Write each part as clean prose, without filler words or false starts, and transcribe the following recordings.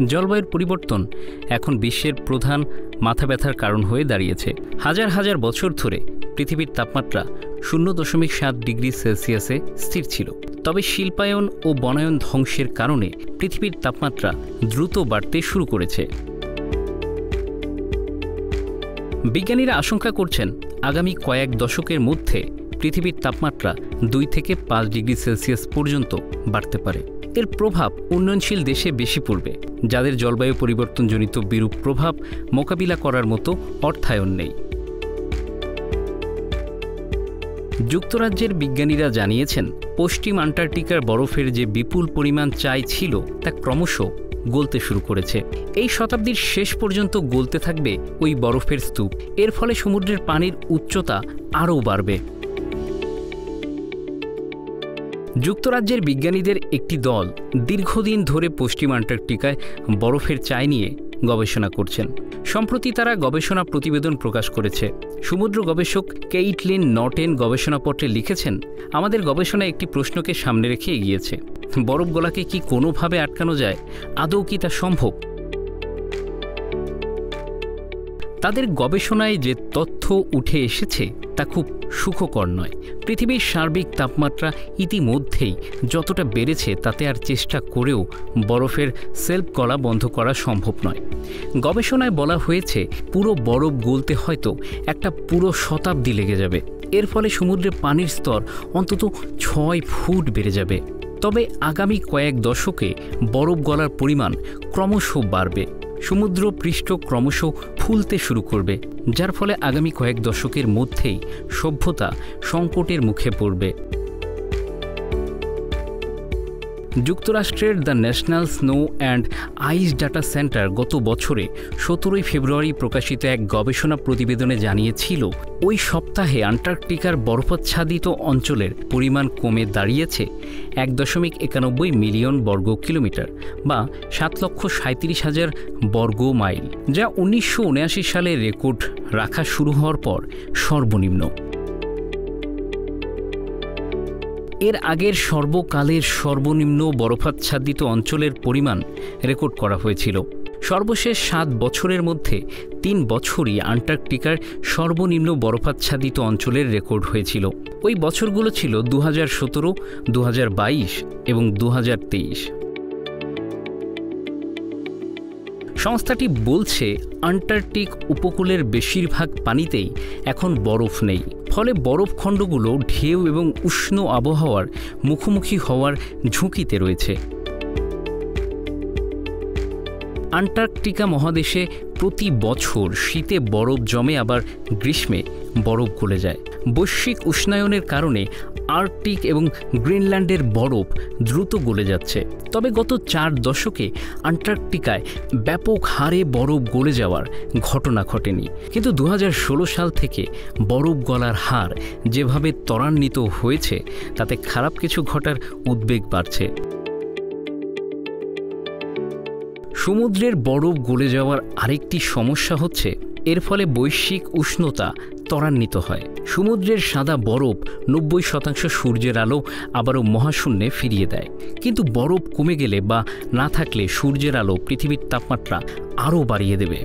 জলবায়ুর পরিবর্তন এখন বিশ্বের প্রধান মাথা ব্যথার কারণ হয়ে দাঁড়িয়েছে। হাজার হাজার বছর ধরে পৃথিবীর তাপমাত্রা 0.7 ডিগ্রি সেলসিয়াসে স্থির ছিল। তবে শিল্পায়ন ও বনায়ন ধ্বংসের কারণে পৃথিবীর তাপমাত্রা দ্রুত বাড়তে শুরু করেছে। বিজ্ঞানীরা আশঙ্কা করছেন আগামী কয়েক দশকের মধ্যে পৃথিবীর তাপমাত্রা 2 থেকে 5 ডিগ্রি সেলসিয়াস পর্যন্ত বাড়তে পারে। এর প্রভাব উন্নয়নশীল দেশে বেশি পড়বে, যাদের জলবায়ু পরিবর্তনজনিত বিরূপ প্রভাব মোকাবিলা করার মতো অর্থায়ন নেই। যুক্তরাজ্যের বিজ্ঞানীরা জানিয়েছেন, পশ্চিম আন্টার্কটিকার বরফের যে বিপুল পরিমাণ চাই ছিল তা ক্রমশ গলতে শুরু করেছে। এই শতাব্দীর শেষ পর্যন্ত গলতে থাকবে ওই বরফের স্তূপ। এর ফলে সমুদ্রের পানির উচ্চতা আরও বাড়বে। যুক্তরাজ্যের বিজ্ঞানীদের একটি দল দীর্ঘদিন ধরে পশ্চিম আন্টার্কটিকায় বরফের চাই নিয়ে গবেষণা করছেন। সম্প্রতি তারা গবেষণা প্রতিবেদন প্রকাশ করেছে। সমুদ্র গবেষক কেইটলিন নটেন গবেষণাপত্রে লিখেছেন, আমাদের গবেষণা একটি প্রশ্নকে সামনে রেখে এগিয়েছে। বরফ গলাকে কি কোনোভাবে আটকানো যায়? আদৌ কি তা সম্ভব? তাদের গবেষণায় যে তথ্য উঠে এসেছে তা খুব সুখকর নয়। পৃথিবীর সার্বিক তাপমাত্রা ইতিমধ্যেই যতটা বেড়েছে তাতে আর চেষ্টা করেও বরফের সেলফ গলা বন্ধ করা সম্ভব নয়। গবেষণায় বলা হয়েছে, পুরো বরফ গলতে হয়তো একটা পুরো শতাব্দী লেগে যাবে। এর ফলে সমুদ্রের পানির স্তর অন্তত 6 ফুট বেড়ে যাবে। তবে আগামী কয়েক দশকে বরফ গলার পরিমাণ ক্রমশ বাড়বে। সমুদ্র পৃষ্ঠ ক্রমশ ফুলতে শুরু করবে, যার ফলে আগামী কয়েক দশকের মধ্যেই সভ্যতা সংকটের মুখে পড়বে। যুক্তরাষ্ট্রের the National Snow and Ice Data Center গত বছরে 17 ফেব্রুয়ারি প্রকাশিত এক গবেষণা প্রতিবেদনে জানিয়েছিল, ওই সপ্তাহে আন্টার্কটিকার বরফাচ্ছাদিত অঞ্চলের পরিমাণ কমে দাঁড়িয়েছে 1.91 মিলিয়ন বর্গ কিলোমিটার বা 7,37,000 বর্গ মাইল, যা 1979 সালে রেকর্ড রাখা শুরু হওয়ার পর সর্বনিম্ন। এর আগের সর্বকালের সর্বনিম্ন বরফাচ্ছাদিত অঞ্চলের পরিমাণ রেকর্ড করা হয়েছিল। সর্বশেষ 7 বছরের মধ্যে 3 বছরই আন্টার্কটিকার সর্বনিম্ন বরফাচ্ছাদিত অঞ্চলের রেকর্ড হয়েছিল। ওই বছরগুলো ছিল 2017, 2022 এবং 2023। সংস্থাটি বলছে, আন্টার্কটিক উপকূলের বেশিরভাগ পানিতেই এখন বরফ নেই। ফলে বরফখণ্ডগুলো ঢেউ এবং উষ্ণ আবহাওয়ার মুখোমুখি হওয়ার ঝুঁকিতে রয়েছে। আন্টার্কটিকা মহাদেশে প্রতি বছর শীতে বরফ জমে, আবার গ্রীষ্মে বরফ গলে যায়। বৈশ্বিক উষ্ণায়নের কারণে আর্কটিক এবং গ্রিনল্যান্ডের বরফ দ্রুত গলে যাচ্ছে। তবে গত 4 দশকে আন্টার্কটিকায় ব্যাপক হারে বরফ গলে যাওয়ার ঘটনা ঘটেনি। কিন্তু 2016 সাল থেকে বরফ গলার হার যেভাবে ত্বরান্বিত হয়েছে, তাতে খারাপ কিছু ঘটার উদ্বেগ বাড়ছে। সমুদ্রের বরফ গলে যাওয়ার আরেকটি সমস্যা হচ্ছে, এর ফলে বৈশ্বিক উষ্ণতা ত্বরান্বিত হয়। সমুদ্রের সাদা বরফ 90% সূর্যের আলো আবারও মহাশূন্যে ফিরিয়ে দেয়। কিন্তু বরফ কমে গেলে বা না থাকলে সূর্যের আলো পৃথিবীর তাপমাত্রা আরও বাড়িয়ে দেবে।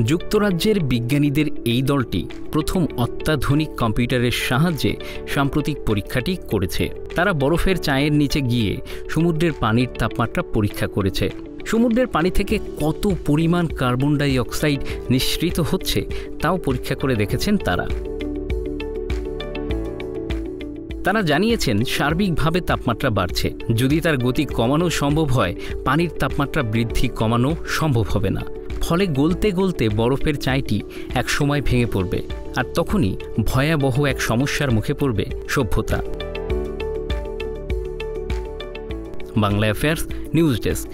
যুক্তরাজ্যের বিজ্ঞানীদের এই দলটি প্রথম অত্যাধুনিক কম্পিউটারের সাহায্যে সাম্প্রতিক পরীক্ষাটি করেছে। তারা বরফের চায়ের নিচে গিয়ে সমুদ্রের পানির তাপমাত্রা পরীক্ষা করেছে। সমুদ্রের পানি থেকে কত পরিমাণ কার্বন ডাই অক্সাইড নিঃসৃত হচ্ছে তাও পরীক্ষা করে দেখেছেন তারা। তারা জানিয়েছেন, সার্বিকভাবে তাপমাত্রা বাড়ছে। যদি তার গতি কমানো সম্ভব হয়, পানির তাপমাত্রা বৃদ্ধি কমানো সম্ভব হবে না। ফলে গলতে গলতে বরফের চাইটি এক সময় ভেঙে পড়বে, আর তখনই ভয়াবহ এক সমস্যার মুখে পড়বে সভ্যতা। Bangla affairs news desk.